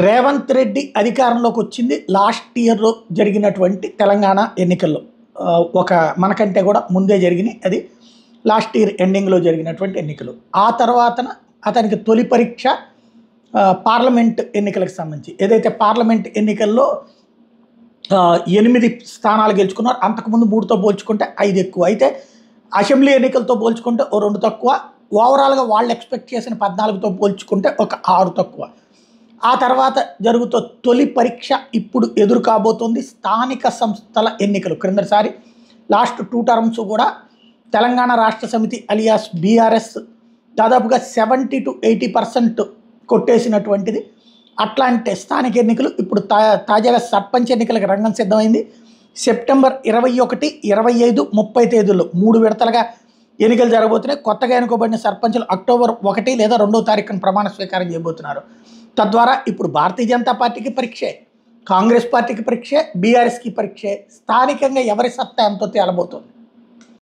రేవంత్ రెడ్డి అధికారంలోకి వచ్చింది లాస్ట్ ఇయర్‌లో జరిగినటువంటి తెలంగాణ ఎన్నికల్లో. ఒక మనకంటే కూడా ముందే జరిగినాయి. అది లాస్ట్ ఇయర్ ఎండింగ్‌లో జరిగినటువంటి ఎన్నికలు. ఆ తర్వాతన అతనికి తొలి పరీక్ష పార్లమెంట్ ఎన్నికలకు సంబంధించి. ఏదైతే పార్లమెంట్ ఎన్నికల్లో 8 స్థానాలు గెలుచుకున్నారు. అంతకుముందు 3తో పోల్చుకుంటే 5 ఎక్కువ. అయితే అసెంబ్లీ ఎన్నికలతో పోల్చుకుంటే ఓ 2 తక్కువ. ఓవరాల్‌గా వాళ్ళు ఎక్స్‌పెక్ట్ చేసిన 14తో పోల్చుకుంటే ఒక 6 తక్కువ. ఆ తర్వాత తొలి పరీక్ష ఇప్పుడు ఎదురు కాబోతోంది స్థానిక సంస్థల ఎన్నికలు. క్రిందసారి లాస్ట్ 2 టర్మ్స్ కూడా తెలంగాణ రాష్ట్ర సమితి అలియాస్ బీఆర్ఎస్ దాదాపుగా 70-80% కొట్టేసినటువంటిది. అట్లాంటి స్థానిక ఎన్నికలు ఇప్పుడు తాజాగా సర్పంచ్ ఎన్నికలకు రంగం సిద్ధమైంది. సెప్టెంబర్ 21, 25, 30 తేదీల్లో 3 విడతలుగా ఎన్నికలు జరగబోతున్నాయి. కొత్తగా ఎన్నుకోబడిన సర్పంచులు అక్టోబర్ 1 లేదా 2వ తారీఖున ప్రమాణ స్వీకారం చేయబోతున్నారు. తద్వారా ఇప్పుడు భారతీయ జనతా పార్టీకి పరీక్షే, కాంగ్రెస్ పార్టీకి పరీక్షే, బీఆర్ఎస్కి పరీక్షే. స్థానికంగా ఎవరి సత్తా ఎంతో తేలబోతోంది.